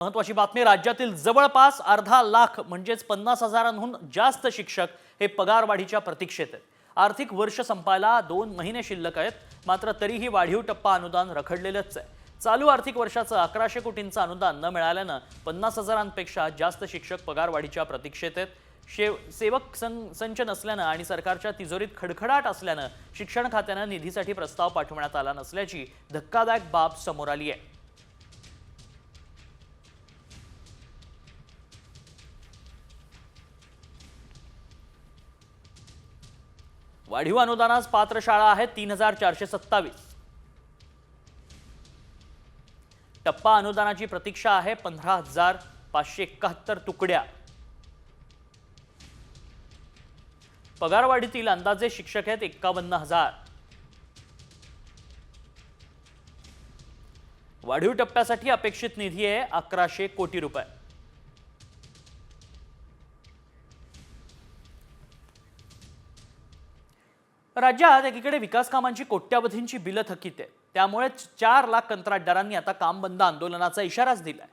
महत्त्वाची बातमी, राज्यातील जवळपास अर्धा लाख म्हणजेच 50,000हून जास्त शिक्षक हे पगारवाढीच्या प्रतीक्षेत आहेत। आर्थिक वर्ष संपायला 2 महिने शिल्लक आहेत, मात्र तरीही वाढीव टप्पा अनुदान रखडलेलंच आहे। चालू आर्थिक वर्षाचं 1100 कोटींचं अनुदान न मिळाल्यानं 50,000पेक्षा जास्त शिक्षक पगारवाढीच्या प्रतीक्षेत आहेत। सेवक संच नसल्यानं आणि सरकारच्या तिजोरीत खडखडाट असल्यानं शिक्षण खात्यानं निधीसाठी प्रस्ताव पाठवण्यात आला नसल्याची धक्कादायक बाब समोर आली आहे। वाढीव अनुदानास पात्र शाळा आहेत 3427। टप्पा अनुदानाची प्रतीक्षा आहे 15,571 तुकड्या। पगारवाढीतील अंदाजे शिक्षक आहेत 51,000। वाढीव टप्प्यासाठी अपेक्षित निधी आहे 1100 कोटी रुपये। राज्यात एकीकडे विकास कामांची कोट्यावधींची बिलं थकीत आहेत, त्यामुळे 4 लाख कंत्राटदारांनी आता काम बंद आंदोलनाचा इशाराच दिलाय।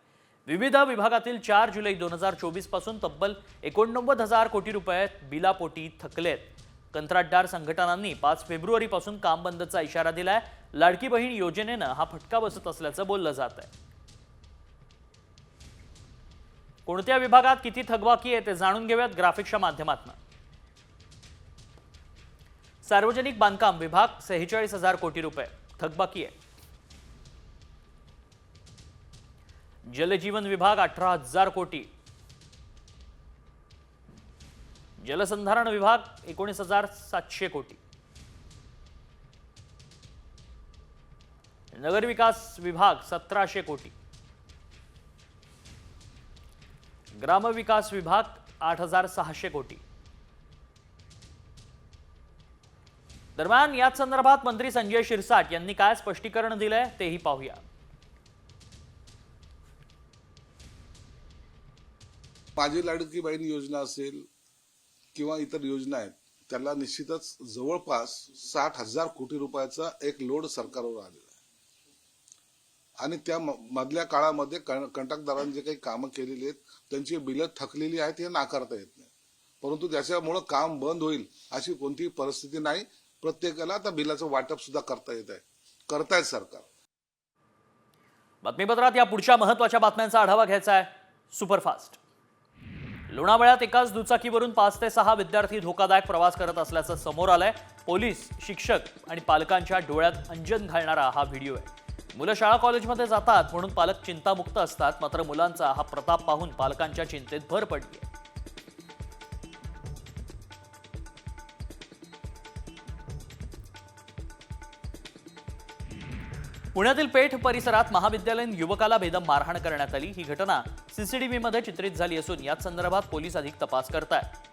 विविध विभागातील 4 जुलै 2024 पासून तब्बल 89,000 कोटी रुपये बिलापोटी थकलेत। कंत्राटदार संघटनांनी 5 फेब्रुवारी पासून काम बंदचा इशारा दिलाय। लाडकी बहीण योजनेनं हा फटका बसत असल्याचं बोललं जात आहे। कोणत्या विभागात किती थकबाकी आहे ते जाणून घेऊयात ग्राफिक्सच्या माध्यमातून। सार्वजनिक बांधकाम विभाग 46,000 कोटी रुपये थकबाकी आहे। जलजीवन विभाग 18,000 कोटी। जलसंधारण विभाग 19,700 कोटी। नगर विकास विभाग 1,700 कोटी। ग्रामविकास विभाग 8,600 कोटी। दरम्यान याच संदर्भात मंत्री संजय शिरसाट यांनी काय स्पष्टीकरण दिलंय तेही पाहूया। माझी लाडकी बहीण योजना असेल किंवा इतर योजना आहेत, त्याला निश्चितच जवळपास 60,000 कोटी रुपयाचा एक लोड सरकारवर आलेला आहे। आणि त्या मधल्या काळामध्ये कंत्राटदारांनी जे काही कामं केलेली आहेत त्यांची बिलं थकलेली आहेत हे नाकारता येत नाही, परंतु त्याच्यामुळे काम बंद होईल अशी कोणतीही परिस्थिती नाही। प्रत्येकाला आता बिलाचं वाटप सुद्धा करता येत आहे, करतायत सरकार। बातमीपत्रात या पुढच्या महत्त्वाच्या बातम्यांचा आढावा घ्यायचा आहे। सुपरफास्ट। लोणावळ्यात एकाच दुचाकीवरून 5 ते 6 विद्यार्थी धोकादायक प्रवास करत असल्याचं समोर आलंय। पोलीस, शिक्षक आणि पालकांच्या डोळ्यात अंजन घालणारा हा व्हिडिओ आहे। मुलं शाळा कॉलेजमध्ये जातात म्हणून पालक चिंतामुक्त असतात, मात्र मुलांचा हा प्रताप पाहून पालकांच्या चिंतेत भर पडली आहे। पुण्यातील पेठ परिसरात महाविद्यालयीन युवकाला बेदम मारहाण करण्यात आली। ही घटना सीसीटीव्हीमध्ये चित्रित झाली असून याच संदर्भात पोलीस अधिक तपास करतायत।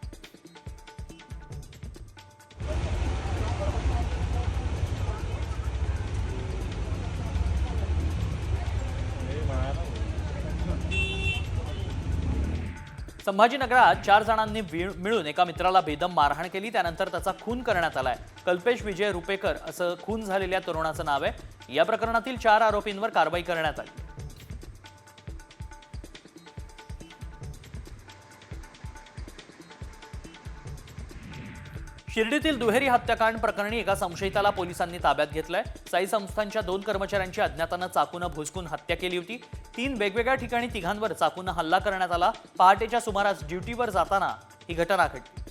संभाजीनगरात 4 जणांनी मिळून एका मित्राला बेदम मारहाण केली, त्यानंतर त्याचा खून करण्यात आलाय। कल्पेश विजय रुपेकर असं खून झालेल्या तरुणाचं नाव आहे। या प्रकरणातील 4 आरोपींवर कारवाई करण्यात आली। शिर्डीतील दुहेरी हत्याकांड प्रकरणी एका संशयिताला पोलिसांनी ताब्यात घेतलंय। साई संस्थांच्या 2 कर्मचाऱ्यांची अज्ञातानं चाकूनं भुसकून हत्या केली होती। 3 वेगवेगळ्या ठिकाणी तिघांवर चाकूनं हल्ला करण्यात आला। पहाटेच्या सुमारास ड्युटीवर जाताना ही घटना घडली।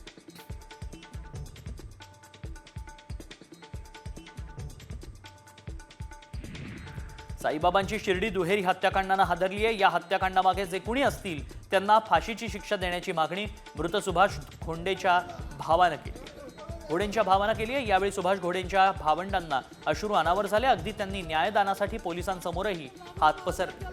साईबाबांची शिर्डी दुहेरी हत्याकांडानं हादरली आहे। या हत्याकांडामागे जे कुणी असतील त्यांना फाशीची शिक्षा देण्याची मागणी मृत सुभाष घोडेंच्या भावानं केली आहे। यावेळी सुभाष घोडेंच्या भावंडांना अश्रू अनावर झाले। अगदी त्यांनी न्यायदानासाठी पोलिसांसमोरही हात पसरले।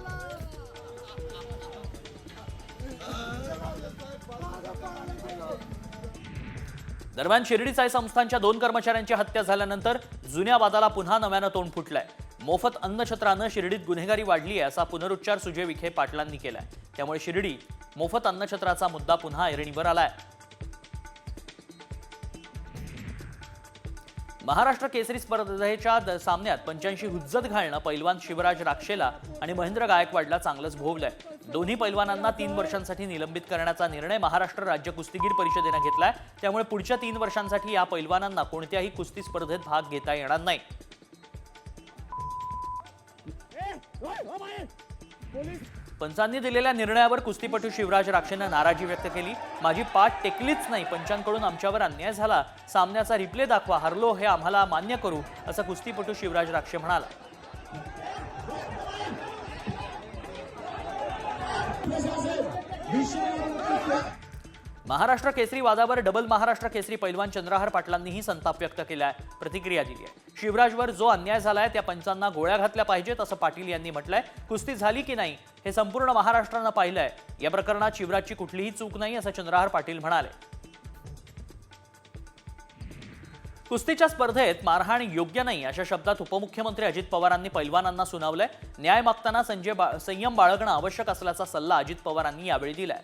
दरम्यान शिर्डी साई संस्थांच्या 2 कर्मचाऱ्यांची हत्या झाल्यानंतर जुन्या वादाला पुन्हा नव्यानं तोंड फुटलंय। मोफत अन्नछत्रानं शिर्डीत गुन्हेगारी वाढली आहे असा पुनरुच्चार सुजय विखे पाटलांनी केलाय। त्यामुळे शिर्डीत मोफत अन्नछत्राचा मुद्दा पुन्हा ऐरणीवर आलाय। महाराष्ट्र केसरी स्पर्धेच्या सामन्यात 85 हुज्जत घालणं पैलवान शिवराज राक्षेला आणि महेंद्र गायकवाडला चांगलंच भोवलंय. दोन्ही पैलवानांना 3 वर्षांसाठी निलंबित करण्याचा निर्णय महाराष्ट्र राज्य कुस्तीगीर परिषदेनं घेतलाय. त्यामुळे पुढच्या 3 वर्षांसाठी या पैलवानांना कोणत्याही कुस्ती स्पर्धेत भाग घेता येणार नाही. पंचांनी दिलेल्या निर्णयावर कुस्तीपटू शिवराज राक्षेनं नाराजी व्यक्त केली. माझी पाठ टेकलीच नाही, पंचांकडून आमच्यावर अन्याय झाला, सामन्याचा रिप्ले दाखवा, हरलो हे आम्हाला मान्य करू, असं कुस्तीपटू शिवराज राक्षे म्हणाला. महाराष्ट्र केसरी वादावर डबल महाराष्ट्र केसरी पैलवान चंद्रहार पाटलांनीही संताप व्यक्त केलाय, प्रतिक्रिया दिली आहे. शिवराजवर जो अन्याय झालाय त्या पंचांना गोळ्या घातल्या पाहिजेत असं पाटील यांनी म्हटलंय. कुस्ती झाली की नाही हे संपूर्ण महाराष्ट्रानं पाहिलंय. या प्रकरणात शिवराजची कुठलीही चूक नाही असं चंद्रहार पाटील म्हणाले. कुस्तीच्या स्पर्धेत मारहाण योग्य नाही अशा शब्दात उपमुख्यमंत्री अजित पवारांनी पैलवानांना सुनावलंय. न्याय मागताना संयम बाळगणं आवश्यक असल्याचा सल्ला अजित पवारांनी यावेळी दिलाय.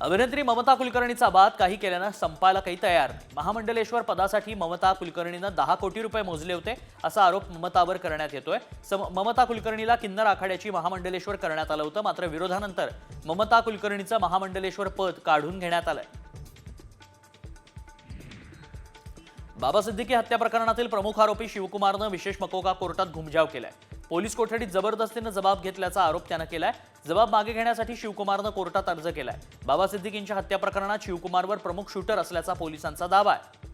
अभिनेत्री ममता कुलकर्णीचा बाद काही केल्यानं संपायला काही तयार नाही. महामंडलेश्वर पदासाठी ममता कुलकर्णीनं 10 कोटी रुपये मोजले होते असा आरोप ममतावर करण्यात येतोय. ममता कुलकर्णीला किन्नर आखाड्याची महामंडलेश्वर करण्यात आलं होतं, मात्र विरोधानंतर ममता कुलकर्णीचं महामंडलेश्वर पद काढून घेण्यात आलंय. बाबा सिद्दीकी हत्या प्रकरणातील प्रमुख आरोपी शिवकुमारनं विशेष मकोका कोर्टात घुमजाव केलाय. पोलीस कोठडीत जबरदस्तीनं जबाब घेतल्याचा आरोप त्यानं केलाय. जबाब मागे घेण्यासाठी शिवकुमारनं कोर्टात अर्ज केलाय. बाबा सिद्दीकींच्या हत्या प्रकरणात शिवकुमारवर प्रमुख शूटर असल्याचा पोलिसांचा दावा आहे.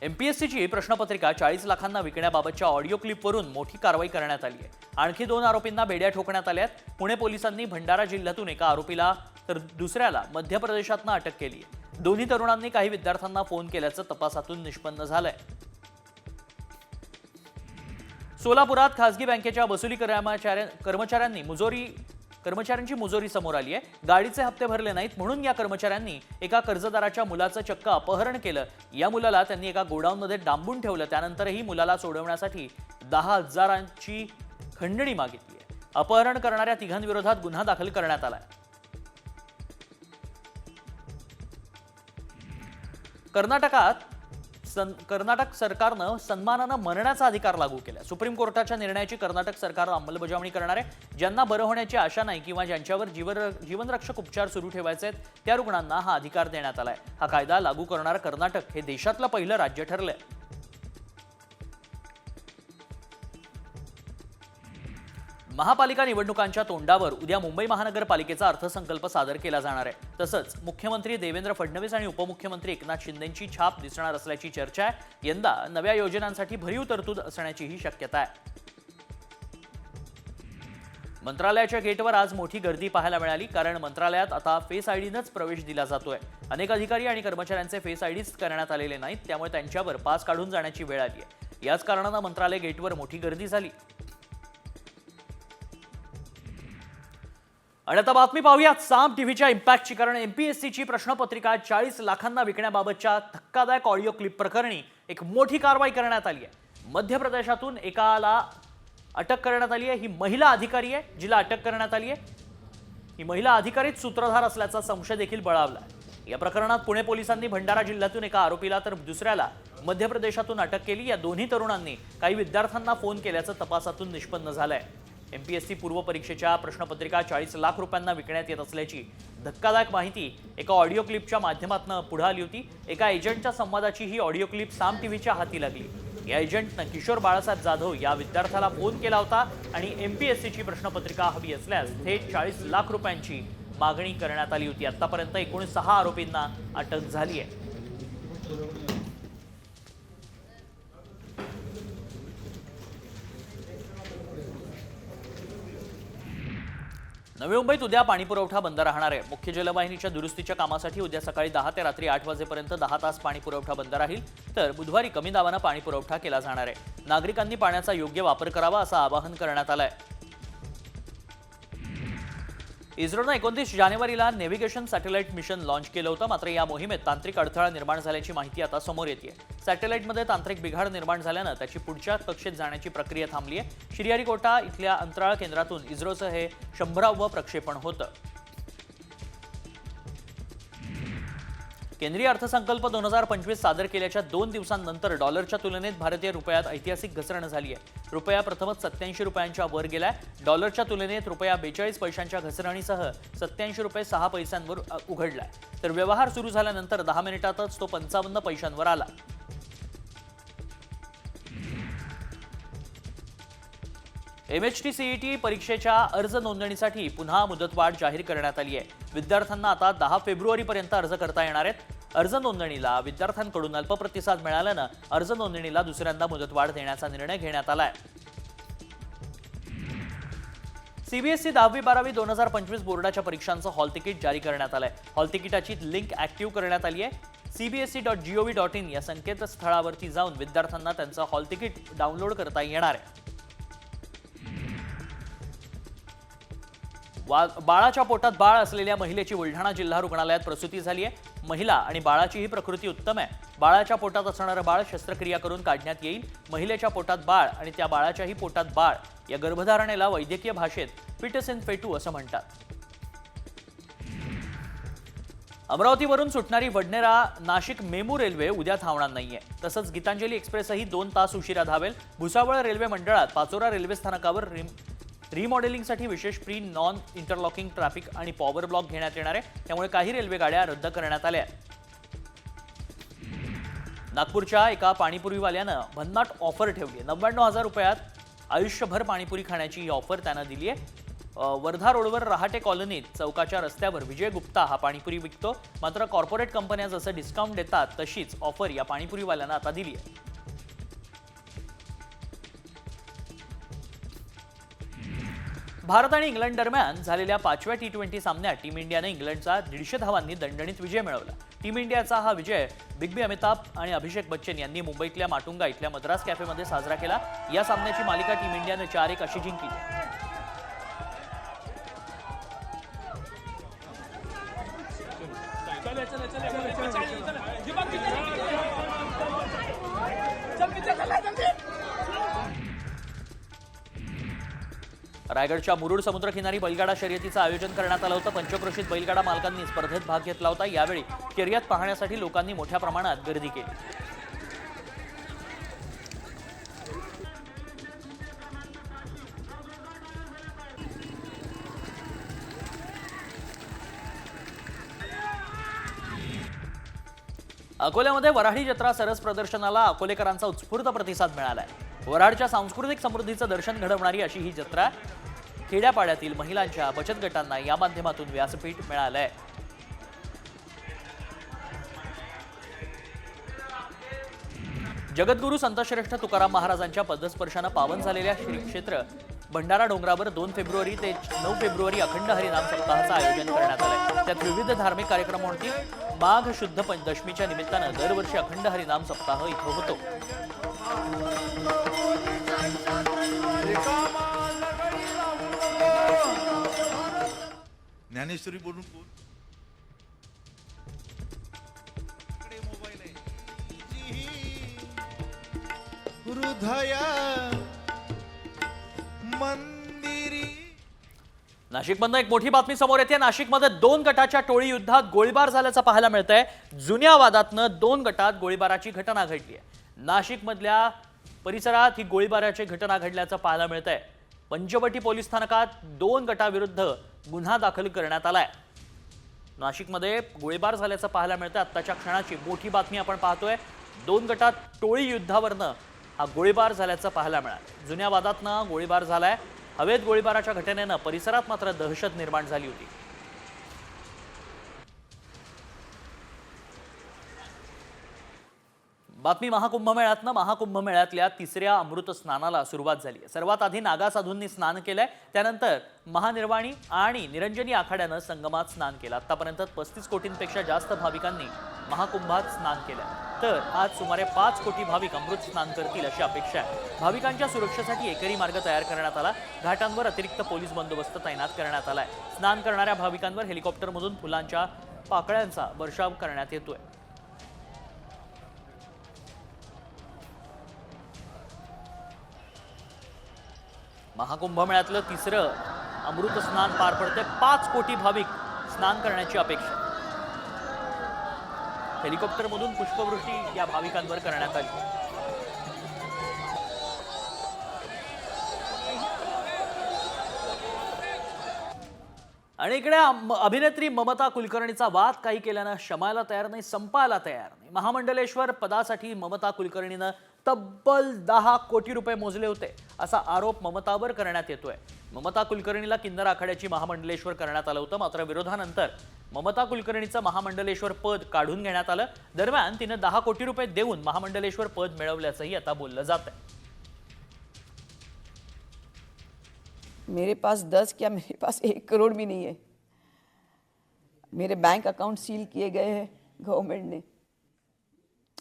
एमपीएससीची प्रश्नपत्रिका 40 लाखांना विकण्याबाबतच्या ऑडिओ क्लिपवरून मोठी कारवाई करण्यात आली आहे. आणखी 2 आरोपींना बेड्या ठोकण्यात आल्या आहेत. पुणे पोलिसांनी भंडारा जिल्ह्यातून एका आरोपीला तर दुसऱ्याला मध्य प्रदेशातनं अटक केली आहे. दोन्ही तरुणांनी काही विद्यार्थ्यांना फोन केल्याचं तपासातून निष्पन्न झालंय. सोलापुरात खासगी बँकेच्या वसुली कर्मचाऱ्यांची मुजोरी समोर आली आहे. गाडीचे हप्ते भरले नाहीत म्हणून या कर्मचाऱ्यांनी एका कर्जदाराच्या मुलाचं चक्क अपहरण केलं. या मुलाला त्यांनी एका गोडाऊनमध्ये डांबून ठेवलं. त्यानंतरही मुलाला सोडवण्यासाठी 10,000ची खंडणी मागितली आहे. अपहरण करणाऱ्या तिघांविरोधात गुन्हा दाखल करण्यात आलाय. कर्नाटक सरकारनं सन्मानानं मरण्याचा अधिकार लागू केला. सुप्रीम कोर्टाच्या निर्णयाची कर्नाटक सरकार अंमलबजावणी करणार आहे. ज्यांना बरं होण्याची आशा नाही किंवा ज्यांच्यावर जीवनरक्षक उपचार सुरू ठेवायचे आहेत त्या रुग्णांना हा अधिकार देण्यात आलाय. हा कायदा लागू करणारं कर्नाटक हे देशातलं पहिलं राज्य ठरलंय. महापालिका निवडणुकांच्या तोंडावर उद्या मुंबई महानगरपालिकेचा अर्थसंकल्प सादर केला जाणार आहे. तसंच मुख्यमंत्री देवेंद्र फडणवीस आणि उपमुख्यमंत्री एकनाथ शिंदेंची छाप दिसणार असल्याची चर्चा आहे. यंदा नव्या योजनांसाठी भरीव तरतूद असण्याचीही शक्यता आहे. मंत्रालयाच्या गेटवर आज मोठी गर्दी पाहायला मिळाली, कारण मंत्रालयात आता फेस आयडीनंच प्रवेश दिला जातोय. अनेक अधिकारी आणि कर्मचाऱ्यांचे फेस आयडीच करण्यात आलेले नाहीत, त्यामुळे त्यांच्यावर पास काढून जाण्याची वेळ आली आहे. याच कारणानं मंत्रालय गेटवर मोठी गर्दी झाली. आणि आता बातमी पाहूयात साम टीव्हीच्या इम्पॅक्टची, कारण एमपीएससीची प्रश्नपत्रिका 40 लाखांना विकण्याबाबतच्या धक्कादायक ऑडिओ क्लिप प्रकरणी एक मोठी कारवाई करण्यात आली आहे. मध्य प्रदेशातून एकाला अटक करण्यात आली आहे. ही महिला अधिकारी आहे जिला अटक करण्यात आली आहे. ही महिला अधिकारीच सूत्रधार असल्याचा संशय देखील बळावला आहे. या प्रकरणात पुणे पोलिसांनी भंडारा जिल्ह्यातून एका आरोपीला तर दुसऱ्याला मध्य प्रदेशातून अटक केली. या दोन्ही तरुणांनी काही विद्यार्थ्यांना फोन केल्याचं तपासातून निष्पन्न झालंय. एमपीएससी पूर्व परीक्षेच्या प्रश्नपत्रिका 40 लाख रुपयांना विकण्यात येत असल्याची धक्कादायक माहिती एका ऑडिओ क्लिपच्या माध्यमातून पुढे आली होती. एका एजंटच्या संवादाची ही ऑडिओ क्लिप साम टीव्हीच्या हाती लागली. या एजंटनं किशोर बाळासाहेब जाधव या विद्यार्थ्याला फोन केला होता आणि एमपीएससीची प्रश्नपत्रिका हवी असल्यास थेट 40 लाख रुपयांची मागणी करण्यात आली होती. आतापर्यंत एकूण 6 आरोपींना अटक झाली आहे. नवी मुंबईत उद्या पाणीपुरवठा बंद राहणार आहे. मुख्य जलवाहिनीच्या दुरुस्तीच्या कामासाठी उद्या सकाळी 10 ते रात्री 8 वाजेपर्यंत 10 तास पाणीपुरवठा बंद राहील. तर बुधवारी कमी दाबानं पाणीपुरवठा केला जाणार आहे. नागरिकांनी पाण्याचा योग्य वापर करावा असं आवाहन करण्यात आलंय. इस्रोनं 29 जानेवारीला नेव्हिगेशन सॅटेलाइट मिशन लॉन्च केलं होतं, मात्र या मोहिमेत तांत्रिक अडथळा निर्माण झाल्याची माहिती आता समोर येते. सॅटेलाइटमध्ये तांत्रिक बिघाड निर्माण झाल्यानं त्याची पुढच्या कक्षेत जाण्याची प्रक्रिया थांबली आहे. श्रीहरिकोटा इथल्या अंतराळ केंद्रातून इस्रोचं हे 100वे प्रक्षेपण होतं. केंद्रीय अर्थसंकल्प 2025 सादर केल्याच्या 2 दिवसांनंतर डॉलरच्या तुलनेत भारतीय रुपयात ऐतिहासिक घसरण झाली आहे. रुपया प्रथमच 87 रुपयांच्या वर गेलाय. डॉलरच्या तुलनेत रुपया 42 पैशांच्या घसरणीसह 87 रुपये 6 पैशांवर उघडलाय. तर व्यवहार सुरू झाल्यानंतर 10 मिनिटातच तो 55 पैशांवर आला. MHT CET परीक्षेच्या अर्ज नोंदणीसाठी पुन्हा मुदतवाढ जाहीर करण्यात आली आहे. विद्यार्थ्यांना आता 10 फेब्रुवारीपर्यंत अर्ज करता येणार आहेत. अर्ज नोंदणीला विद्यार्थ्यांकडून अल्प प्रतिसाद मिळाल्यानं अर्ज नोंदणीला दुसऱ्यांदा मुदतवाढ देण्याचा निर्णय घेण्यात आलाय. CBSE 10वी-12वी 2025 बोर्डाच्या परीक्षांचं हॉल तिकीट जारी करण्यात आलंय. हॉल तिकिटाची लिंक ऍक्टिव्ह करण्यात आली आहे. cbse.gov.in या संकेतस्थळावरती जाऊन विद्यार्थ्यांना त्यांचं हॉल तिकीट डाउनलोड करता येणार आहे. बाळाच्या पोटात बाळ असलेल्या महिलेची बुलढाणा जिल्हा रुग्णालयात प्रसूती झाली आहे. महिला आणि बाळाचीही प्रकृती उत्तम आहे. बाळाच्या पोटात असणारं बाळ शस्त्रक्रिया करून काढण्यात येईल. महिलेच्या पोटात बाळ आणि त्या बाळाच्याही पोटात बाळ या गर्भधारणेला वैद्यकीय भाषेत फिटस इन फेटू असं म्हणतात. अमरावतीवरून सुटणारी वडनेरा नाशिक मेमू रेल्वे उद्या थांबणार नाहीये. तसंच गीतांजली एक्सप्रेसही 2 तास उशिरा धावेल. भुसावळ रेल्वे मंडळात पाचोरा रेल्वे स्थानकावर रिमॉडेलिंगसाठी विशेष प्री नॉन इंटरलॉकिंग ट्रॅफिक आणि पॉवर ब्लॉक घेण्यात येणार आहे. त्यामुळे काही रेल्वे गाड्या रद्द करण्यात आल्या. नागपूरच्या एका पाणीपुरीवाल्यानं भन्नाट ऑफर ठेवली. 99,000 रुपयात आयुष्यभर पाणीपुरी खाण्याची ही ऑफर त्यानं दिली आहे. वर्धा रोडवर रहाटे कॉलनीत चौकाच्या रस्त्यावर विजय गुप्ता हा पाणीपुरी विकतो. मात्र कॉर्पोरेट कंपन्या जसं डिस्काउंट देतात तशीच ऑफर या पाणीपुरीवाल्यानं आता दिली आहे. भारत आणि इंग्लंड दरम्यान झालेल्या 5व्या T20 सामन्यात टीम इंडियाने इंग्लंडचा 150 धावांनी दणदणीत विजय मिळवला. टीम इंडियाचा हा विजय बिग बी अमिताभ आणि अभिषेक बच्चन यांनी मुंबईतल्या माटुंगा इथल्या मद्रास कॅफेमध्ये साजरा केला. या सामन्याची मालिका टीम इंडियाने 4-1 अशी जिंकली. रायगडच्या मुरुड समुद्रकिनारी बैलगाडा शर्यतीचं आयोजन करण्यात आलं होतं. पंचक्रोशीत बैलगाडा मालकांनी स्पर्धेत भाग घेतला होता. यावेळी शर्यत पाहण्यासाठी लोकांनी मोठ्या प्रमाणात गर्दी केली. अकोल्यामध्ये वऱ्हाडी जत्रा सरस प्रदर्शनाला अकोलेकरांचा उत्स्फूर्त प्रतिसाद मिळालाय. वऱ्हाडच्या सांस्कृतिक समृद्धीचं दर्शन घडवणारी अशी ही जत्रा. खेड्यापाड्यातील महिलांच्या बचत गटांना या माध्यमातून व्यासपीठ मिळालंय. जगद्गुरू संतश्रेष्ठ तुकाराम महाराजांच्या पदस्पर्शानं पावन झालेल्या श्री क्षेत्र भंडारा डोंगरावर 2 फेब्रुवारी ते 9 फेब्रुवारी अखंड हरिनाम सप्ताहाचं आयोजन करण्यात आलंय. त्यात विविध धार्मिक कार्यक्रम होतील. माघ शुद्ध दशमीच्या निमित्तानं दरवर्षी अखंड हरिनाम सप्ताह इथं होतो. ज्ञानेश्वरी बोलून बोल. हृदया मंदिरी. नाशिकमधनं एक मोठी बातमी समोर येते. नाशिकमध्ये 2 गटाच्या टोळी युद्धात गोळीबार झाल्याचं पाहायला मिळतंय. जुन्या वादातनं 2 गटात गोळीबाराची घटना घडली आहे. नाशिकमधल्या परिसरात ही गोळीबाराची घटना घडल्याचं पाहायला मिळतंय. पंचवटी पोलीस स्थानकात 2 गटाविरुद्ध गुन्हा दाखल करण्यात आलाय. नाशिकमध्ये गोळीबार झाल्याचं पाहायला मिळतंय. आत्ताच्या क्षणाची मोठी बातमी आपण पाहतोय. 2 गटात टोळी युद्धावरनं हा गोळीबार झाल्याचं पाहायला मिळालं. जुन्या वादातनं गोळीबार झालाय. हवेत गोळीबाराच्या घटनेनं परिसरात मात्र दहशत निर्माण झाली होती. बातमी महाकुंभमेळ्यातनं. महाकुंभमेळ्यातल्या 3ऱ्या अमृत स्नानाला सुरुवात झाली आहे. सर्वात आधी नागा साधूंनी स्नान केलंय. त्यानंतर महानिर्वाणी आणि निरंजनी आखाड्यानं संगमात स्नान केलं. आतापर्यंत 35 कोटींपेक्षा जास्त भाविकांनी महाकुंभात स्नान केलंय. तर आज सुमारे 5 कोटी भाविक अमृत स्नान करतील अशी अपेक्षा आहे. भाविकांच्या सुरक्षेसाठी एकेरी मार्ग तयार करण्यात आला. घाटांवर अतिरिक्त पोलीस बंदोबस्त तैनात करण्यात आलाय. स्नान करणाऱ्या भाविकांवर हेलिकॉप्टरमधून फुलांच्या पाकळ्यांचा वर्षाव करण्यात येतोय. महाकुंभमेळ्यातलं 3रं अमृत स्नान पार पडते. 5 कोटी भाविक स्नान करण्याची अपेक्षा. हेलिकॉप्टरमधून पुष्पवृष्टी या भाविकांवर करण्यात आली. आणि इकडे अभिनेत्री ममता कुलकर्णीचा वाद काही केल्यानं शमायला तयार नाही, संपायला तयार नाही. महामंडलेश्वर पदासाठी ममता कुलकर्णीनं तब्बल 10 कोटी रुपये मोजले होते असा आरोप ममतावर करण्यात येतोय. ममता कुलकर्णीला किन्नर आखाड्याची महामंडलेश्वर करण्यात आलं होतं, मात्र विरोधानंतर ममता कुलकर्णीचं महामंडलेश्वर पद काढून घेण्यात आलं. दरम्यान तिनं 10 कोटी रुपये देऊन महामंडलेश्वर पद मिळवल्याचंही आता बोललं जात आहे. मेरे पास 10 क्या, मेरे पास 1 करोड़ भी नहीं है. मेरे बैंक अकाउंट सील किए गए हैं गवर्नमेंट ने.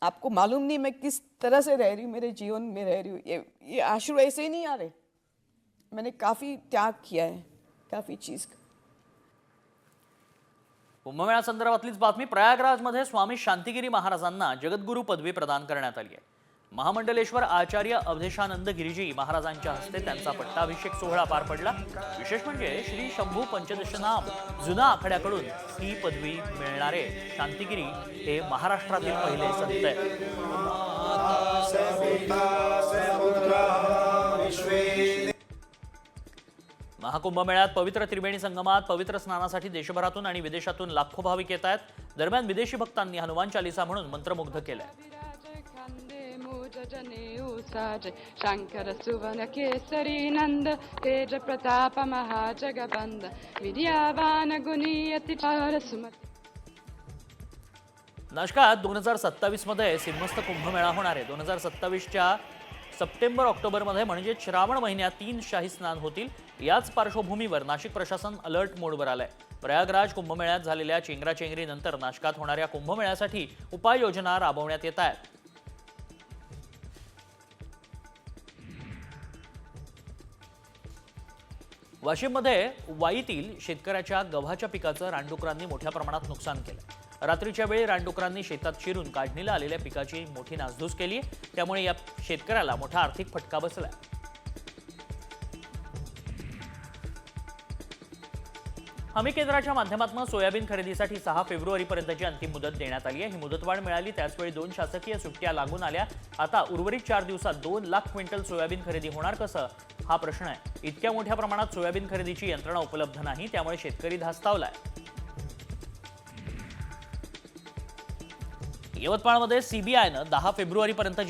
आपको मालूम नहीं मैं किस तरह से रह रही हूँ, मेरे जीवन में रह रही हूँ. ये आंसू ऐसे ही नहीं आ रहे. मैंने काफ़ी त्याग किया है, काफ़ी चीज़ का. कुंभमेळा संदर्भातलीच बातमी. प्रयागराजमध्ये स्वामी शांतिगिरी महाराजांना जगद्गुरू पदवी प्रदान करण्यात आली आहे. महामंडलेश्वर आचार्य अवधेशानंद गिरीजी महाराजांच्या हस्ते त्यांचा पट्टाभिषेक सोहळा पार पडला. विशेष म्हणजे श्री शंभू पंचदशनाम जुना आखाड्याकडून ही पदवी मिळणारे शांतिगिरी हे महाराष्ट्रातील पहिले संत आहेत. महाकुंभमेळ्यात पवित्र त्रिवेणी संगमात पवित्र स्नानासाठी देशभरातून आणि विदेशातून लाखो भाविक येत आहेत. दरम्यान विदेशी भक्तांनी हनुमान चालीसा म्हणून मंत्रमुग्ध केलंय. शंकर सुवन केसरी नंद तेज प्रताप महाजगबंद विद्यावान गुणीयति चार सुमति. नाशकात 2027 मध्ये सिंहस्थ कुंभमेळा होणार आहे. 2027च्या सप्टेंबर-ऑक्टोबरमध्ये म्हणजे श्रावण महिन्यात 3 शाही स्नान होतील. याच पार्श्वभूमीवर नाशिक प्रशासन अलर्ट मोडवर आलंय. प्रयागराज कुंभमेळ्यात झालेल्या चेंगराचेंगरीनंतर नाशकात होणाऱ्या कुंभमेळ्यासाठी उपाययोजना राबवण्यात येत आहेत. वाशिममध्ये वाईतील शेतकऱ्याच्या गव्हाच्या पिकाचं रानडुकरांनी मोठ्या प्रमाणात नुकसान केलं. रात्रीच्या वेळी रानडुकरांनी शेतात शिरून काढणीला आलेल्या पिकाची मोठी नासधूस केली. त्यामुळे या शेतकऱ्याला मोठा आर्थिक फटका बसलाय. हमी केंद्राच्या माध्यमातून सोयाबीन खरेदीसाठी 6 फेब्रुवारीपर्यंतची अंतिम मुदत देण्यात आली आहे. ही मुदतवाढ मिळाली त्याचवेळी 2 शासकीय सुट्ट्या लागून आल्या. आता उर्वरित 4 दिवसात 2 लाख क्विंटल सोयाबीन खरेदी होणार कसं, हा प्रश्न आहे. इतक्या मोठ्या प्रमाणात सोयाबीन खरेदीची यंत्रणा उपलब्ध नाही, त्यामुळे शेतकरी धास्तावलाय. यवतमाळमध्ये सीसीआयनं 10 फेब्रुवारीपर्यंत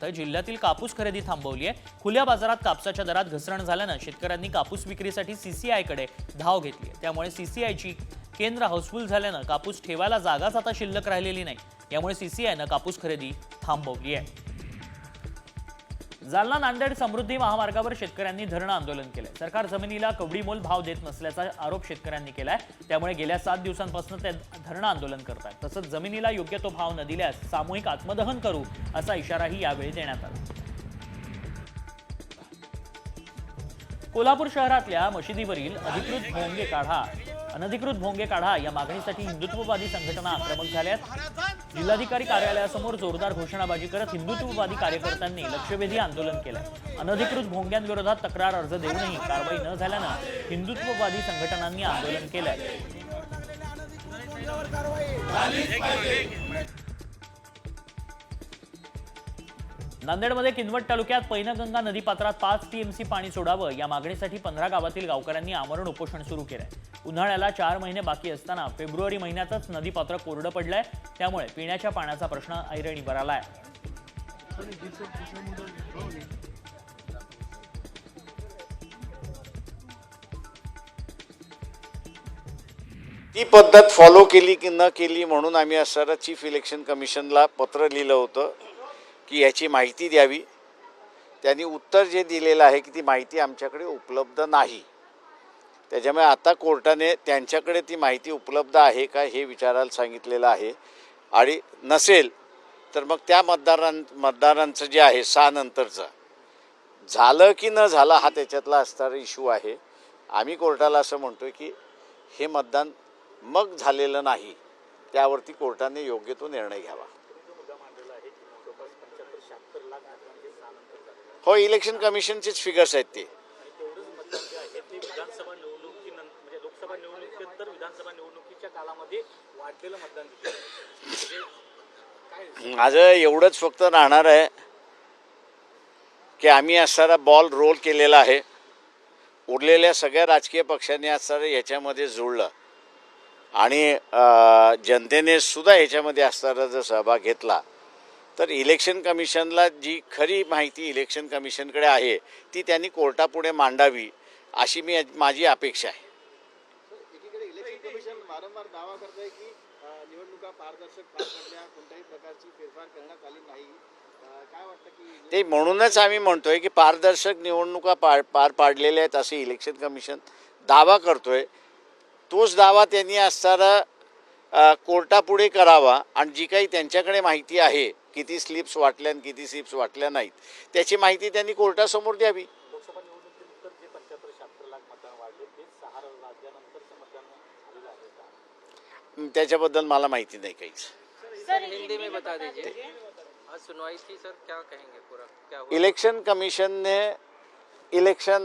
जिल्ह्यातील कापूस खरेदी थांबवली आहे. खुल्या बाजारात कापसाच्या दरात घसरण झाल्यानं शेतकऱ्यांनी कापूस विक्रीसाठी सीसीआयकडे धाव घेतली आहे. त्यामुळे सीसीआयची केंद्र हाऊसफुल झाल्यानं कापूस ठेवायला जागाच आता शिल्लक राहिलेली नाही. यामुळे सीसीआयनं कापूस खरेदी थांबवली आहे. जालना नांदेड समृद्धी महामार्गावर शेतकऱ्यांनी धरणं आंदोलन केलंय. सरकार जमिनीला कवडीमोल भाव देत नसल्याचा आरोप शेतकऱ्यांनी केलाय. त्यामुळे गेल्या 7 दिवसांपासून ते धरणं आंदोलन करतात. तसंच जमिनीला योग्य तो भाव न दिल्यास सामूहिक आत्मदहन करू असा इशाराही यावेळी देण्यात आला. कोल्हापूर शहरातल्या मशिदीवरील अनधिकृत भोंगे काढा या मागणीसाठी हिंदुत्ववादी संघटना आक्रमक झाल्या आहेत. जिल्हाधिकारी कार्यालयासमोर जोरदार घोषणाबाजी करत हिंदुत्ववादी कार्यकर्त्यांनी लक्षवेधी आंदोलन केलंय. अनधिकृत भोंग्यांविरोधात तक्रार अर्ज देऊनही कारवाई न झाल्यानं हिंदुत्ववादी संघटनांनी आंदोलन केलंय. नांदेडमध्ये किनवट तालुक्यात पैनगंगा नदीपात्रात 5 टीएमसी पाणी सोडावं या मागणीसाठी 15 गावातील गावकऱ्यांनी आमरण उपोषण सुरू केलंय. उन्हाळ्याला 4 महिने बाकी असताना फेब्रुवारी महिन्यातच नदीपात्र कोरडं पडलंय. त्यामुळे पिण्याच्या पाण्याचा प्रश्न ऐरणीवर आलाय. ती पद्धत फॉलो केली की न केली म्हणून आम्ही असं चीफ इलेक्शन कमिशनला पत्र लिहिलं होतं की याची माहिती द्यावी. त्यांनी उत्तर जे दिलेलं आहे की ती माहिती आमच्याकडे उपलब्ध नाही. त्याच्यामुळे आता कोर्टाने त्यांच्याकडे ती माहिती उपलब्ध आहे का हे विचारायला सांगितलेलं आहे. आणि नसेल तर मग त्या मतदारांचं जे आहे 6 नंतरचं झालं की न झालं हा त्याच्यातला असणारा इश्यू आहे. आम्ही कोर्टाला असं म्हणतोय की हे मतदान मग झालेलं नाही, त्यावरती कोर्टाने योग्य तो निर्णय घ्यावा. हो, इलेक्शन कमिशनचेच फिगर्स आहेत ते. विधानसभा निवडणुकीनंतर म्हणजे लोकसभा निवडणुकीनंतर विधानसभा निवडणुकीत कोविडच्या काळामध्ये वाढलेलं मतदान दिसलं. माझं एवढंच फक्त राहणार आहे की आम्ही आज सारा बॉल रोल केलेला आहे. उरलेल्या सगळ्या राजकीय पक्षांनी आज सारं याच्यामध्ये जुळलं आणि जनतेने सुद्धा याच्यामध्ये असणारा जर सहभाग घेतला तर इलेक्शन कमिशनला जी खरी माहिती इलेक्शन कमिशनकडे आहे ती त्यांनी कोर्टापुढे मांडावी अशी माझी अपेक्षा आहे. एकीकडे इलेक्शन कमिशन वारंवार दावा करत आहे की निवडणुका पारदर्शक पार पडल्या, कोणत्याही प्रकारची फेरफार करण्यात आली नाही. काय वाटतं की ते म्हणूनच आम्ही म्हणतोय की पारदर्शक निवडणुका पार पाडलेल्या आहेत असे इलेक्शन कमिशन दावा करतोय. तोच दावा त्यांनी असणारा कोर्टापुढे करावा आणि जी काही त्यांच्याकडे माहिती आहे किती स्लिप्स वाटल्या आणि किती स्लिप्स वाटल्या नाहीत त्याची माहिती त्यांनी कोर्टासमोर द्यावी. लोकसभा निवडणुकीनंतर जे 75-76 लाख मतदान वाढले ते 6 राज्यानंतरचं मतदान झालेलं आहे का? त्याच्याबद्दल मला माहिती नाही काहीच. सर हिंदी में बता दीजिए, आज सुनवाई थी सर, क्या कहेंगे पूरा क्या हुआ? इलेक्शन कमीशन ने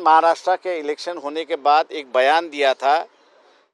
महाराष्ट्र के इलेक्शन होने के बाद एक बयान दिया था